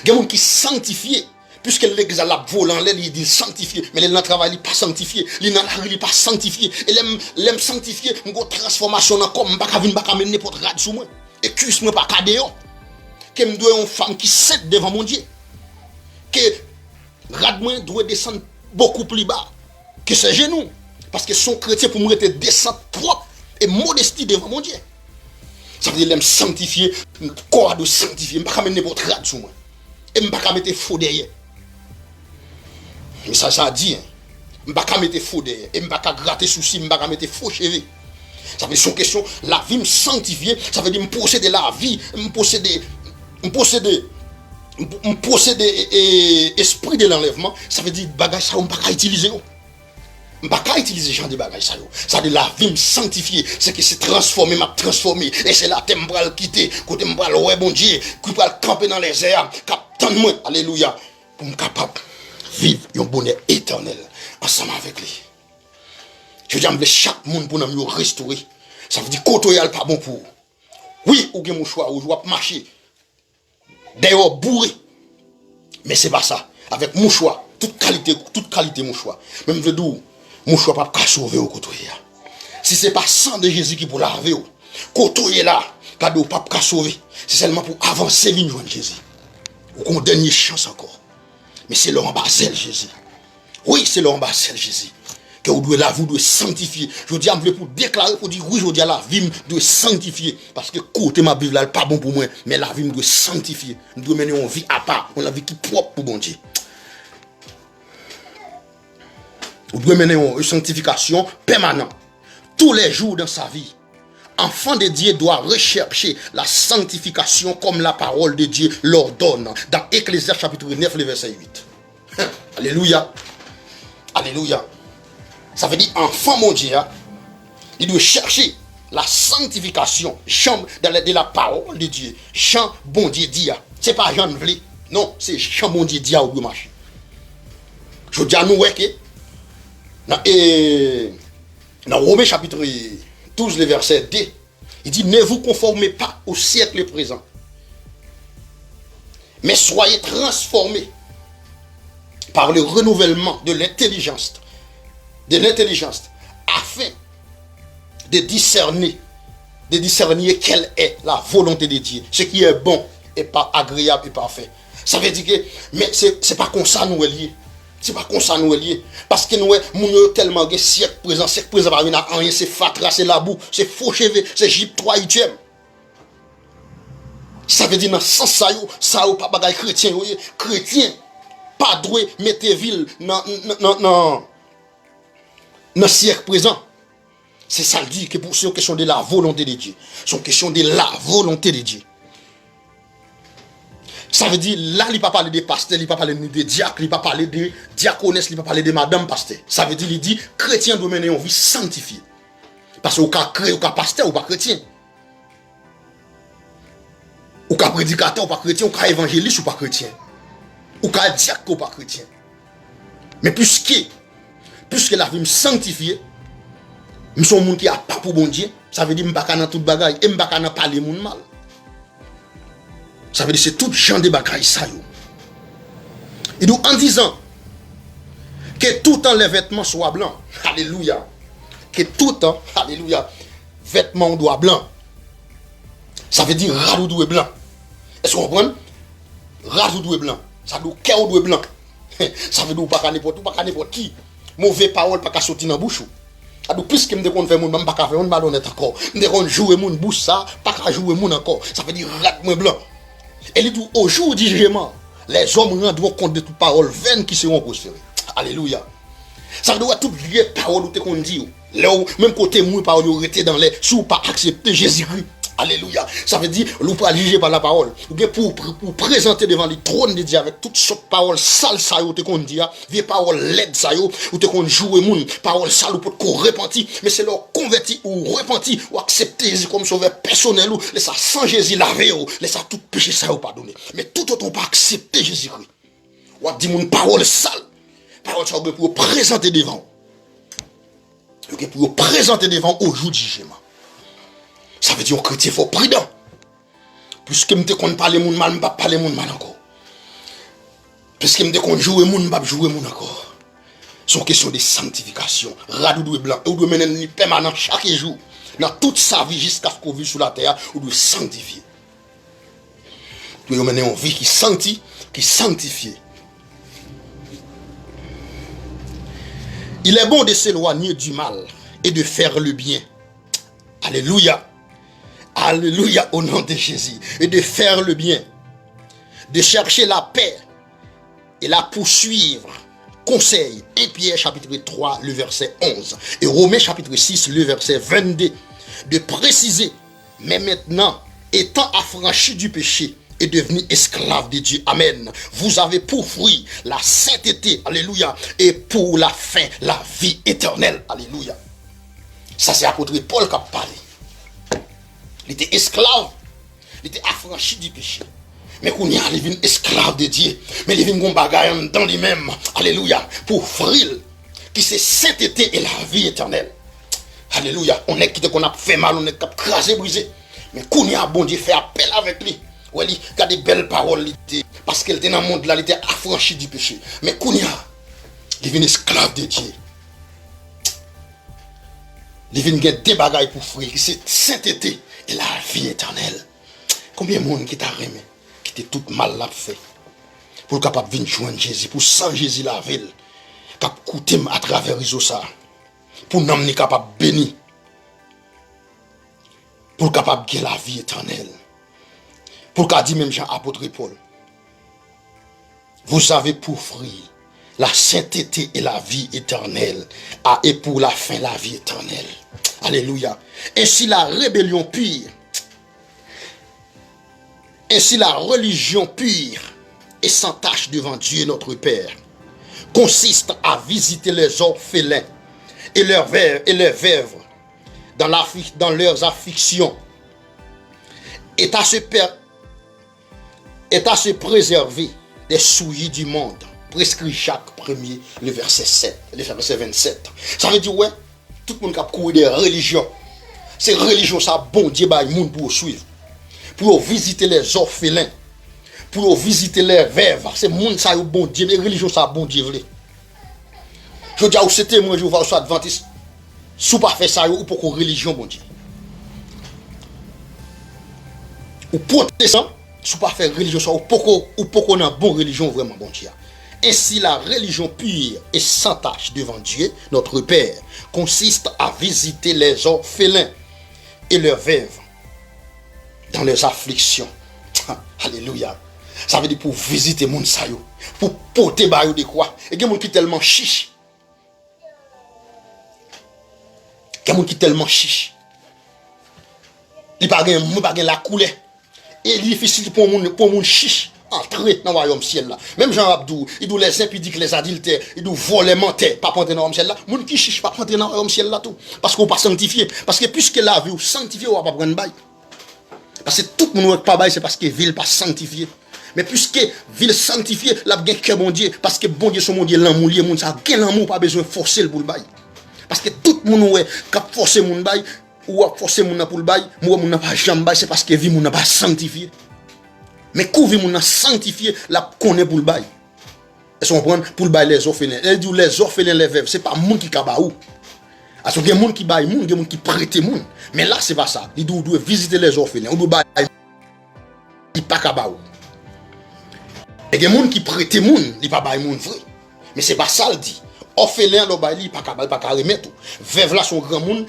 Il y a des gens qui sanctifient, puisque l'église a la volant, il dit sanctifié, mais le travail n'est pas sanctifié, le dans la rue n'est pas sanctifié. Et l'aime sanctifier, une transformation dans comme, je ne vais pas mener n'importe quoi sur moi. Et que je ne pas cadeau. Que je dois une femme qui cède devant mon Dieu. Que radement doit descendre beaucoup plus bas que ses genoux. Parce que son chrétien pour moi était descendre propre et modestie devant mon Dieu. Ça veut dire l'aime sanctifier, corps de sanctifier. Je ne vais pas mettre n'importe quoi sur moi. Et je ne vais pas mettre faux derrière. Mais ça dit, je ne vais pas mettre faux derrière. Et je ne vais pas gratter souci, je ne vais pas mettre faux cheveux. Ça veut dire son question, la vie me sanctifier, ça veut dire me posséder la vie, me posséder esprit de l'enlèvement, ça veut dire bagage ça on ne peut pas utiliser. Je ne peux pas utiliser genre de bagages ça. Ça veut dire la vie me sanctifier, c'est que c'est transformé, m'a transformé. Et c'est là que je vais le quitter, que je vais le ouais bon Dieu, que je vais le camper dans les airs, captant moi, alléluia, pour me capable de vivre un bonheur éternel ensemble avec lui. Je veux dire, chaque monde pour nous restaurer. Ça veut dire que côté n'est pas bon pour. Oui, ou bien mon choix, ou je dois marcher. D'ailleurs, bourré. Mais c'est pas ça. Avec mon choix, toute qualité mon choix. Même je dis, mon choix pas qu'à sauver au côté. Si c'est pas sang de Jésus qui pour laver, côté là, cadeau pas qu'à sauver. C'est seulement pour avancer vers joindre Jésus. Ou qu'on dernière chance encore. Mais c'est l'embassel Jésus. Oui, c'est l'embassel Jésus. Que vous devez sanctifier. Je dis, je pour déclarer, pour dire, oui, je dis, la vie doit sanctifier. Parce que côté ma Bible, n'est pas bon pour moi. Mais la vie doit sanctifier. Nous devons mener une vie à part. On a une vie qui est propre pour bon Dieu. Vous devez mener une sanctification permanente. Tous les jours dans sa vie. Enfant de Dieu doit rechercher la sanctification comme la parole de Dieu l'ordonne. Dans Ecclésiaste chapitre 9, le verset 8. Alléluia. Alléluia. Ça veut dire, enfant mon Dieu, il doit chercher la sanctification, de la parole de Dieu. Chant bon Dieu dit. Ce n'est pas Jean Vlé. Non, c'est chant bon Dieu dit au bout marché. Je dis à nous que dans Romains chapitre 12, le verset 2, il dit, ne vous conformez pas au siècle présent, mais soyez transformés par le renouvellement de l'intelligence, afin de discerner quelle est la volonté de Dieu, ce qui est bon et pas agréable et parfait. Ça veut dire que, mais c'est pas comme ça nous est lié. C'est pas comme ça nous est lié. Parce que nous sommes tellement de siècle présent, rien, c'est fatra, c'est la boue, c'est faux cheveux, c'est Gypte 3 8e. Ça veut dire dans ce sens ça ou pas bagay chrétien, chrétien, pas doué, mettez ville dans siècle présent. C'est ça le dit que c'est une question de la volonté de Dieu. C'est une question de la volonté de Dieu. Ça veut dire, là, il ne va pas parler de pasteur, il ne va pas parler de diacre, il ne va pas parler de diaconesse, il ne va pas parler de madame pasteur. Ça veut dire, il dit, chrétien doit mener une vie sanctifiée. Parce que, au cas pasteur ou pas chrétien. Ou cas prédicateur ou pas chrétien, ou cas évangéliste ou pas chrétien. Ou cas diacre ou pas chrétien. Mais puisque la vie me sanctifiée, je suis un monde qui a pas pour bon Dieu, ça veut dire que je ne suis pas dans tout bagaille et je ne suis pas parler mon mal. Ça veut dire que c'est tout genre de bagaille ça. Et donc en disant que tout temps les vêtements soient blancs, alléluia, que tout temps, alléluia, vêtements doivent blancs, ça veut dire radou est blanc. Est-ce qu'on comprend? Rase ou blanc. Ça doit cœur ou blanc. Ça veut dire pas qu'à n'importe qui. Mauvais parole pas qu'à sortir dans la bouche. Alors plus que me de faire mon pas qu'à faire on malhonnête encore. Me de jouer mon bouche ça, pas qu'à jouer mon encore. Ça veut dire rate moi blanc. Et il dit au jour du jugement, les hommes rendront compte de toutes paroles vaines qui seront prospérées. Alléluia. Ça veut dire toutes les paroles où qu'on dit. Là où même côté moi parole arrêté dans les sous pas accepter Jésus-Christ. Alléluia. Ça veut dire, nous pas juger par la parole. Pour présenter devant le trône de Dieu avec toutes sortes de paroles sales, ça y est, qu'on dit, des paroles laides, ça y est, ou te qu'on joue moun, paroles sales, ou pour qu'on repentit, mais c'est leur converti ou repenti, ou accepter Jésus comme sauveur personnel, ou laisser sans Jésus laver, ou laisser tout péché, ça y est, pardonner. Mais tout autant pas accepter Jésus-Christ. Ou dit moun parole sale, parole ça pour présenter devant. Pour présenter devant au jour du jugement. Ça veut dire que chrétien faut prudent. Puisque me te qu'on parle moun mal, me pas parler moun mal encore. Puisque me te qu'on jouer moun, pas jouer moun encore. C'est une question de sanctification. Radou et blanc, ou doit mener une permanent chaque jour. Dans toute sa vie jusqu'à ce qu'on vit sur la terre, ou doit sanctifier. Nous doit mener une vie qui sanctifie. Il est bon de s'éloigner du mal et de faire le bien. Alléluia. Alléluia au nom de Jésus. Et de faire le bien. De chercher la paix et la poursuivre. Conseil. 1 Pierre chapitre 3, le verset 11. Et Romains chapitre 6, le verset 22. De préciser, mais maintenant, étant affranchi du péché et devenu esclave de Dieu. Amen. Vous avez pour fruit la sainteté. Alléluia. Et pour la fin, la vie éternelle. Alléluia. Ça c'est apôtre Paul qui a parlé. Il était esclave. Il était affranchi du péché. Mais qu'on y a, il est esclave de Dieu. Mais il vient bagaille dans lui-même. Alléluia. Pour offrir qui c'est sainteté et la vie éternelle. Alléluia. On est qui qu'on a fait mal, on est cap crasé, brisé. Mais qu'on y a, bon Dieu fait appel avec lui. Ouais, il a des belles paroles. Parce qu'elle était dans le monde là, il était affranchi du péché. Mais qu'on y a, il vient esclave de Dieu. Il vient gagner des bagailles pour offrir qui c'est sainteté et la vie éternelle. Combien de monde qui t'a remis, qui t'a tout mal l'a fait, pour capable venir joindre Jésus, pour sans Jésus la ville, capable coûter à travers les réseaux ça, pour n'amener capable béni, pour capable gagner la vie éternelle, pour qu'a dit même Jean apôtre Paul, vous avez pour fruit la sainteté et la vie éternelle, et pour la fin la vie éternelle. Alléluia. Ainsi la rébellion pure, ainsi la religion pure et sans tache devant Dieu notre Père consiste à visiter les orphelins et leurs veuves dans leurs afflictions et à se préserver des souillures du monde. Prescrit Jacques 1er, le verset 27. Ça veut dire, ouais, tout le monde qui a couru des religions. Ces religions, ça, bon Dieu, bah, monde pour suivre. Pour visiter les orphelins. Pour visiter les veuves. C'est monde, ça, bon Dieu. Les religions, ça, bon Dieu. Je dis, où c'était, moi, je vais voir adventiste. Si vous ne faites pas ça, ou pour religion, bon Dieu. Ou protestant, si vous ne faites pas religion, ou pour qu'on a bonne religion, vraiment, bon Dieu. Ainsi, la religion pure et sans tache devant Dieu, notre Père, consiste à visiter les orphelins et leurs veuves dans leurs afflictions. Alléluia. Ça veut dire pour visiter mon sayo, pour porter bayo de quoi. Et il y a des gens qui sont tellement chiches. Il y a des gens qui sont tellement chiches. Il n'y a pas la couleur. Et il est difficile pour mon chiche. Entrer dans le royaume ciel là. Même Jean Abdou, il doit les impudiques, les adultères, il doit voler, mentir, pas entrer dans le royaume ciel là. Moun qui chiche pas entrer dans le royaume ciel là tout. Parce qu'on pas sanctifié. Parce que puisque la vie ou sanctifié, on va pas prendre bail. Parce que tout le monde pas bail, c'est parce que ville pas sanctifié. Mais puisque ville sanctifiée, la bien que bon Dieu, parce que bon Dieu son mon Dieu l'amour, les monde ça gain l'amour pas besoin forcer le pour le bail. Parce que tout le monde cap forcer mon bail ou forcer mon pour le bail, moi mon n'a pas jamais bail, c'est parce que vie mon n'a pas sanctifié. Mais couvrir mon sanctifié, la connaît pour le bail. Est-ce qu'on prend pour le bail les orphelins? Elle dit les orphelins, les veuves, c'est pas monde qui kaba ou. Parce que il y a des gens qui baillent, il y a des gens qui prêtent monde. Mais là, c'est pas ça. Il doit visiter les orphelins. On doit bailler il pas capable. Et il y a des gens qui prêtent les gens, ils pas bail monde vrai. Mais c'est pas ça le dit. Orphelin le bail, il pas capable, pas remettre. Veuve là son grand monde,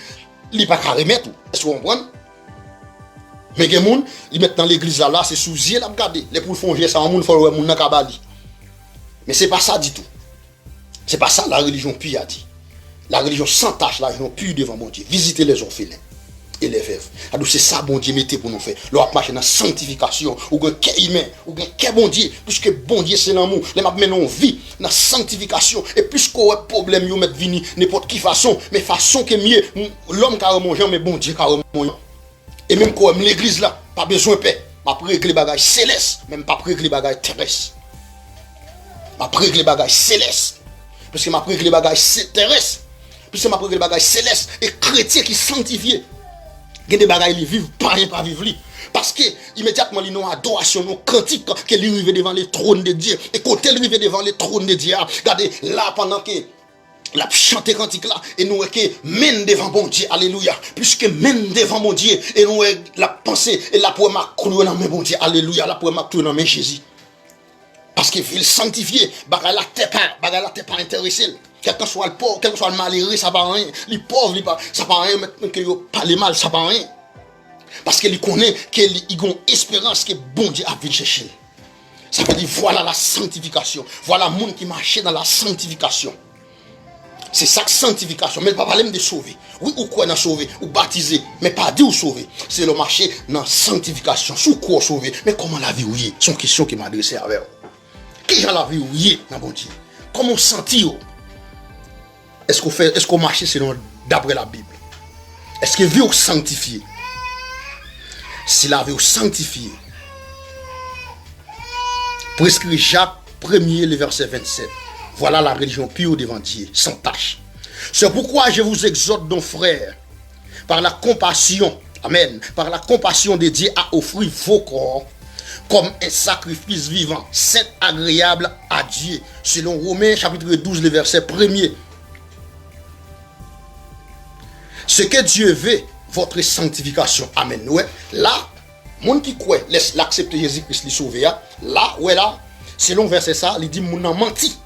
il pas remettre. Est-ce que vous comprenez? Mais il y a des gens, ils mettent dans l'église là, c'est sous yeux là regarder. Les pour font ça en monde faut ouais monde dans kabali. Mais c'est pas ça du tout. C'est pas ça la religion pure a dit. La religion sans tâche, la religion pure devant mon Dieu. Visiter les orphelins et les veuves. Alors c'est ça bon Dieu mettez pour nous faire. Leur marcher dans la sanctification, ou un cœur humain, ou un cœur bon Dieu, puisque bon Dieu c'est l'amour. Les m'a mené en vie dans la sanctification et puisque a problème yo mettre venir n'importe qui façon, mais façon que mieux l'homme carrément Jean mais bon Dieu carrément. Et même quand l'église là, pas besoin de paix. M'a régler bagages célestes, même pas régler bagages terrestres. M'a régler bagages célestes. Parce que m'a régler bagages terrestres. Puisque m'a régler bagages célestes et chrétiens qui sanctifiés. Il y a des bagages qui vivent pas rien pas vivre. Parce que immédiatement ils ont adoration, ils ont cantique que ils arrivent devant le trône de Dieu. Et quand ils arrivent devant le trône de Dieu, regardez là pendant que la chanter cantique là et nous que mène devant bon Dieu, alléluia, puisque mène devant mon Dieu et nous la pensée et la pour ma clouer dans mon Dieu, alléluia, la pour ma clouer dans Jésus. Parce que il sanctifié, bagay la t'es pas intéressé. Quel que soit le pauvre, quel que soit le malheureux, ça va rien. Les pauvres, ça va rien, maintenant que yo parle mal, ça va rien. Parce qu'il connaît qu'il a une espérance que bon Dieu a vu chercher. Ça veut dire voilà la sanctification. Voilà le monde qui marche dans la sanctification. C'est ça que sanctification. Mais pas parler de sauver. Oui, ou quoi dans sauver, ou baptiser, mais pas dire ou sauver. C'est le marché dans la sanctification. Sous quoi sauver? Mais comment la vie ou y? C'est une question qui m'a adressée avec vous. Qui j'en la vie ou y dans bon Dieu? Comment sentir? Est-ce qu'on marche selon d'après la Bible? Est-ce que vie ou sanctifié? Si la vie ou sanctifié, prescrit Jacques 1er, le verset 27. Voilà la religion pure devant Dieu, sans tâche. C'est pourquoi je vous exhorte, donc frères, par la compassion, amen, par la compassion de Dieu, à offrir vos corps comme un sacrifice vivant, saint, agréable à Dieu. Selon Romains chapitre 12, le verset 1er. Ce que Dieu veut, votre sanctification. Amen. Ouais. Là, monde qui croit, laisse l'accepter Jésus-Christ, le sauver. Là, ouais, là, selon verset ça, il dit mon a menti.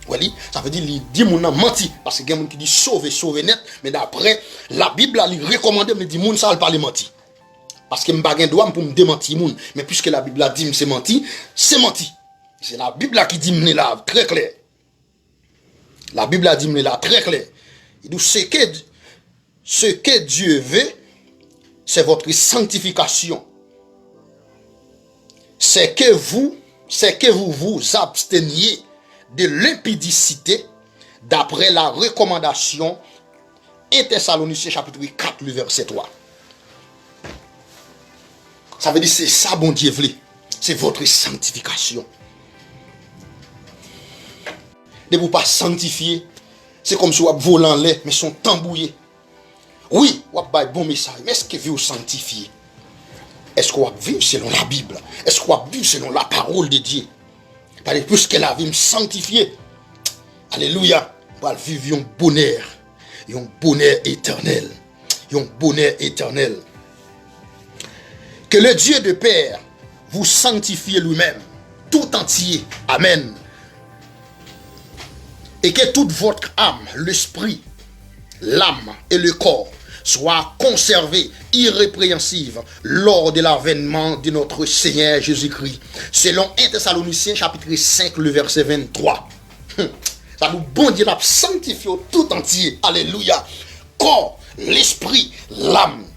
Oui, ça veut dire il dit mon a menti. Parce que il y a des gens qui disent sauver net. Mais d'après, la Bible, il recommande, mais dit mon ça, il parle menti. Parce que je n'ai pas droit pour me démentir. Mais puisque la Bible a dit c'est menti, c'est menti. C'est la Bible qui dit là, très clair. La Bible a dit là, très clair. Il dit ce que Dieu veut, c'est votre sanctification. C'est que vous vous absteniez de l'impudicité d'après la recommandation 1 Thessaloniciens chapitre 4, le verset 3. Ça veut dire c'est ça bon Dieu veut. C'est votre sanctification. Ne vous pas sanctifier, c'est comme si vous volez en l'air, mais sont tambouillés. Oui, vous avez un bon message, mais est-ce que vous sanctifiez? Est-ce que vous vivez selon la Bible? Est-ce que vous vivez selon la parole de Dieu? Parce que plus que la vie me sanctifier, alléluia, vous allez vivre un bonheur éternel. Un bonheur éternel. Que le Dieu de Père vous sanctifie lui-même, tout entier. Amen. Et que toute votre âme, l'esprit, l'âme et le corps soient conservés irrépréhensibles lors de l'avènement de notre Seigneur Jésus-Christ. Selon 1 Thessaloniciens chapitre 5, le verset 23. Ça nous bon Dieu l'a sanctifié tout entier. Alléluia. Corps, l'esprit, l'âme.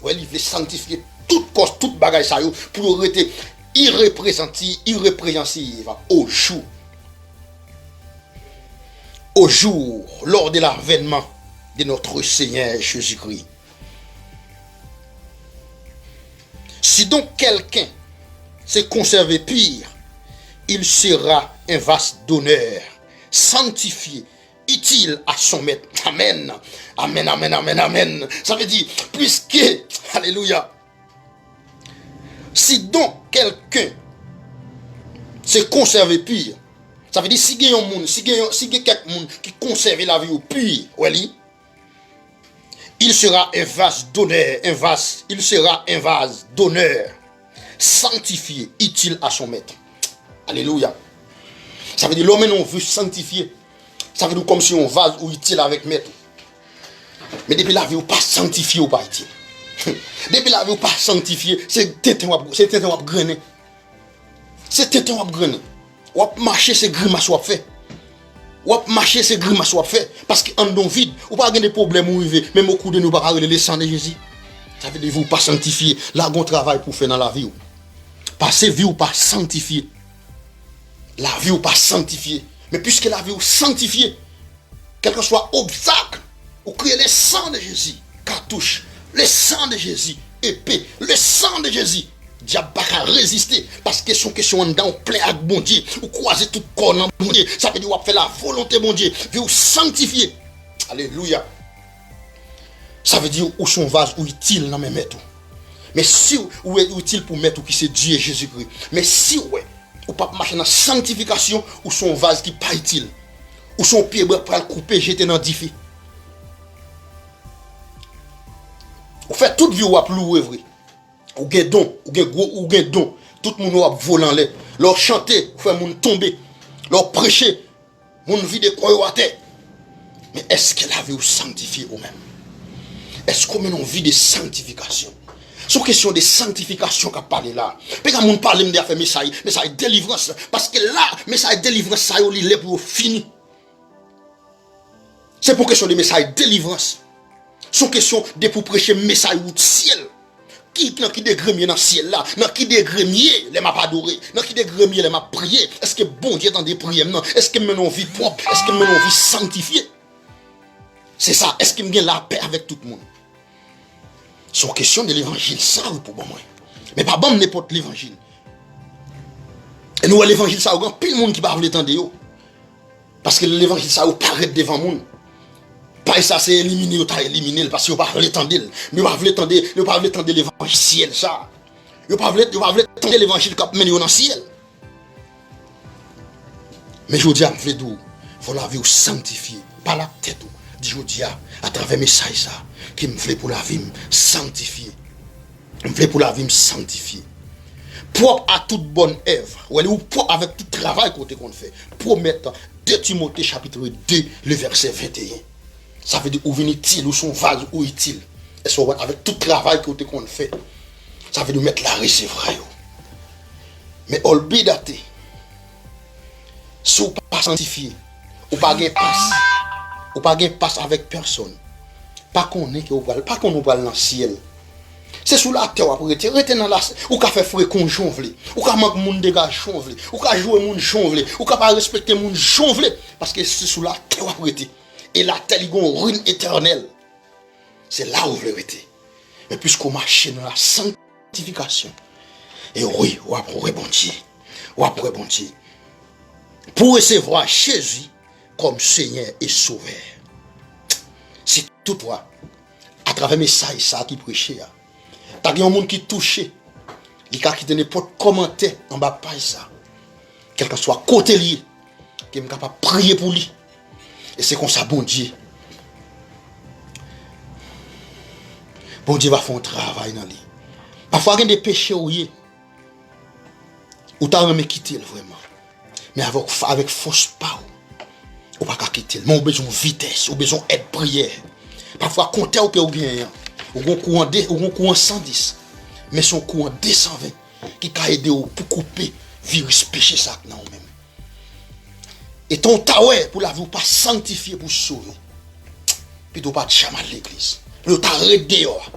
Ouais, il veut sanctifier toute cause, toute bagaille ça pour être irrépréhensible au jour, lors de l'avènement de notre Seigneur Jésus-Christ. Si donc quelqu'un s'est conservé pire, il sera un vaste d'honneur, sanctifié, utile à son maître. Amen. Amen, amen, amen, amen. Ça veut dire, puisque, alléluia, si donc quelqu'un s'est conservé pire, ça veut dire si il y a un monde, si il y a quelqu'un qui conserve la vie au pire, il sera un vase d'honneur, il sera un vase d'honneur, sanctifié, utile à son maître. Alléluia. Ça veut dire l'homme non veut sanctifier. Ça veut dire comme si on vase ou utile avec maître. Mais depuis la vie, ou pas sanctifié ou pas utile. Depuis la vie, ou pas sanctifié, c'est tétin ou grené. C'est tétin ou grené. Ou marcher, c'est grimace ou fait. Ou marcher, c'est grimace ou fait. Parce qu'en don vide, ou pas de problème ou rive, même au coup de nous, pas arrêter le sang de Jésus. Ça veut dire vous pas sanctifier. Là, on travail pour faire dans la vie. Passer vie ou pas sanctifier. La vie ou pas sanctifier. Mais puisque la vie ou sanctifier, quel que soit obstacle, ou créer le sang de Jésus, cartouche, le sang de Jésus, épée, le sang de Jésus. Diable pas qu'à résister parce que son question en dedans plein avec bon Dieu ou croiser tout corps dans bon Dieu, ça veut dire qu'on fait la volonté bon Dieu, vous sanctifier. Alléluia. Ça veut dire où son vase ou utile dans mes maîtres. Mais si ou est utile pour mettre qui c'est Dieu et Jésus-Christ. Mais si ouais, ou pas marcher dans sanctification ou son vase qui pas utile. Ou son pied pour le couper, jeter dans diffi. Ou fait toute vie ou à louer vrai. Ou gen don, ou gen gros, ou gen don. Tout le monde va voler en l'air. Leur chanter, faire moun tomber. Leur prêcher, moun vide quoi à terre. Mais est-ce que la vie ou sanctifier ou même? Est-ce qu'on mène une vie de sanctification? C'est une question de sanctification qu'a parlé là. Parce que moun parle de faire message délivrance. Parce que là, message délivrance, ça y est pour finir. C'est pour question de message délivrance. C'est une question de pour prêcher message ou ciel. Qui des gremiers dans le ciel là, dans qui des gremiers les m'a pas adoré, dans qui des gremiers les m'a prié. Est-ce que bon Dieu dans des prières non? Est-ce que nous vie propre? Est-ce que nous vie sanctifiée? C'est ça. Est-ce qu'il me gagne la paix avec tout le monde? C'est une question de l'évangile ça ou pour moi. Mais pas bon n'importe l'évangile. Et nous l'évangile ça ou pile monde qui va vouloir entendre. Parce que l'évangile ça ou paraît devant monde. Pas ça c'est éliminé ou t'as éliminé parce que vous pas l'étendre mais vous pas l'étendre l'évangile ciel ça vous pas l'étendre l'évangile qui mène dans le ciel mais je vous dis à vous d'où faut la vie ou sanctifier pas la tête ou dit je dis à travers message ça qui me fait pour la vie sanctifier me fait pour la vie sanctifier propre à toute bonne œuvre ou propre avec tout travail qu'on fait promettre 2 Timothée chapitre 2 le verset 21. Ça veut dire ou venir utile ou son vase ou utile. Et ça avec tout travail qu'on fait. Ça veut dire mettre la recevoir. Mais on le daté. Si vous pas sanctifié, ou pas gain passe. Ou pas gain passe avec personne. Pas qu'on est que pas qu'on nous parle dans le ciel. C'est sous la terre pour rester dans la ou ka faire frère con jonvler. Ou ka manque moun dégage jonvler. Ou ka jouer moun jonvler. Ou ka pas respecter moun jonvler parce que c'est sous la terre pour rester. Et la terre, il y a une ruine éternelle. C'est là où vous voulez être. Mais puisqu'on marche dans la sanctification, et oui, on va pour bon Dieu. On va pour bon Dieu. Pour recevoir Jésus comme Seigneur et Sauveur. Si toutefois, à travers mes messages ça qui prêchait, t'as un monde qui touche, il a quitté n'importe commentaire en bas de ça. Quel que soit côté lié, qui est capable de prier pour lui. Et c'est comme ça, bon Dieu. Bon Dieu va faire un travail dans lui. Parfois, il y a des péchés où il ou t'as même quitté vraiment. Mais avec force pas. Ou pas quitter. Mais on a besoin de vitesse, on a besoin d'aide prière. Parfois, compter ou peut bien. Ou un courant 110. Mais son courant 220 qui a aidé pour couper virus péché ça non même. Et ton taoué pour la vie pas sanctifié pour sauver. Puis tu pas chamal l'église. Puis tu t'arrêtes dehors.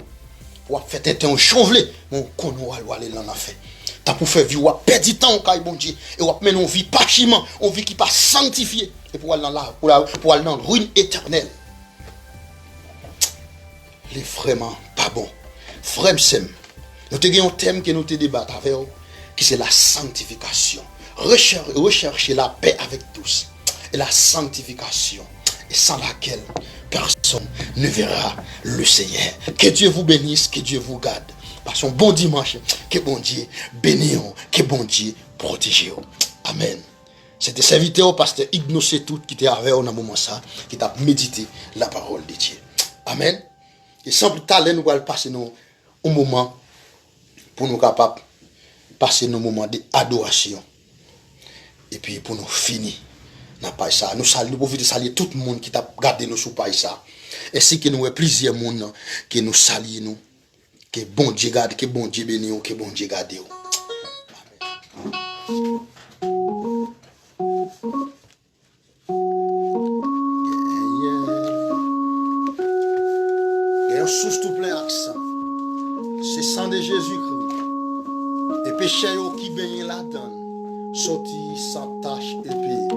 Pour faire un chanvelé, mon connou aller dans l'enfer. T'as pour faire vie ou perdre du temps au bon Dieu et ou mener une vie pas chiment, une vie qui pas sanctifiée et pour aller dans la pour aller dans ruine éternelle. Les vraiment pas bon. Frère Sem, nous avons un thème que nous te débattons avec qui c'est la sanctification. Rechercher la paix avec tous et la sanctification et sans laquelle personne ne verra le Seigneur. Que Dieu vous bénisse, que Dieu vous garde. Passons bon dimanche, que bon Dieu bénisse, que bon Dieu protège. Amen. C'était serviteur pasteur Ignace tout qui était avec nous dans moment ça, qui t'a médité la parole de Dieu. Amen. Et sans plus tarder, nous allons passer un moment pour nous capables passer nos moments d'adoration. Et puis pour nous finir, dans pas ça, nous saluons, pour saluer tout le monde qui t'a gardé nous sous pas ça. Ainsi que nous avons plusieurs monde qui nous saluent nous. Que bon Dieu garde, que bon Dieu bénisse, que bon Dieu garde. Sous tout plein accent. C'est sang de Jésus-Christ. Et péché qui baigne la donne. Sorti sans tache et pays.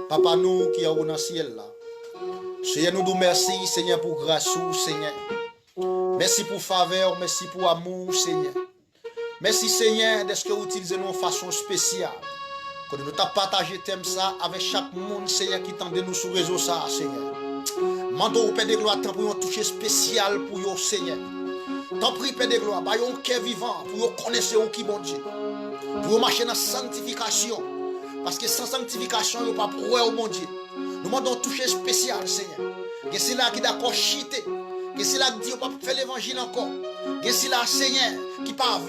Papa nous qui est dans le ciel là. Seigneur, nous nous merci, Seigneur, pour grâce, Seigneur. Merci pour faveur, merci pour amour, Seigneur. Merci, Seigneur, de ce que vous utilisez nous de façon spéciale. Que nous t'avons partagé thème ça avec chaque monde, Seigneur, qui tente de nous sur le réseau ça, Seigneur. Mando au Père de gloire, tant pour un toucher spécial pour vous, Seigneur. Tant prie, Père de gloire, un cœur vivant, pour vous connaître qui bon Dieu. Pour vous marcher dans la sanctification. Parce que sans sanctification, vous ne pouvez pas prouver au bon Dieu. Nous demandons un toucher spécial, Seigneur. Que c'est là qui est d'accord chité. Que c'est là qui dit qu'on ne peut pas faire l'évangile encore. Que c'est là, Seigneur, qui ne peut pas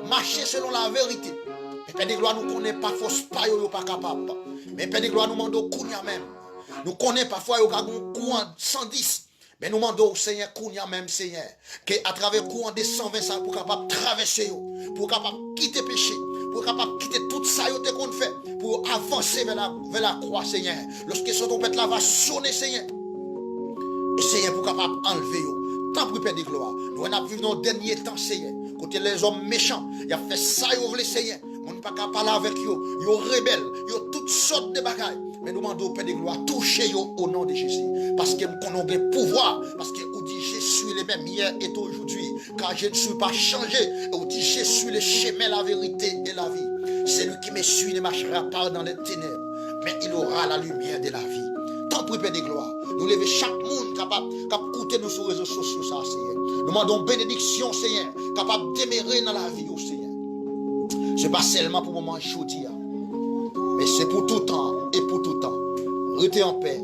marcher selon la vérité. Mais Père de gloire, nous ne connaissons pas force, pas yo pas capable. Mais Père de gloire, nous demandons Kounia même. Nous connaissons parfois yo un courant 110. Mais nous demandons au Seigneur Kounia même, Seigneur, qu'à travers le courant des 120, ça pour capable traverser, pour capable quitter le péché, pour capable quitter tout ça qu'on fait, pour avancer vers la croix, Seigneur. Lorsque son trompette là va sonner, Seigneur. Et Seigneur, pour capable enlever, tant pour Père de gloire. Nous avons vécu dans le dernier temps, Seigneur. Côté les hommes méchants, ils ont fait ça, ils ont voulu, Seigneur. On ne peut pas parler avec eux. Ils sont rebelles, ils ont toutes sortes de bagailles. Mais nous demandons au Père de gloire, touchez au nom de Jésus. Parce que nous avons le pouvoir. Parce que vous dites, je suis le même hier et aujourd'hui. Car je ne suis pas changé. Et vous dites, je suis le chemin, la vérité et la vie. Celui qui me suit ne marchera pas dans les ténèbres. Mais il aura la lumière de la vie. Tant pour Père de gloire. Nous levons chaque monde capable d'écouter nous sur les réseaux sociaux, ça, Seigneur. Nous demandons bénédiction, Seigneur. Capable de demeurer dans la vie, Seigneur. Ce n'est pas seulement pour le moment aujourd'hui. Mais c'est pour tout temps et pour tout temps. Restez en paix,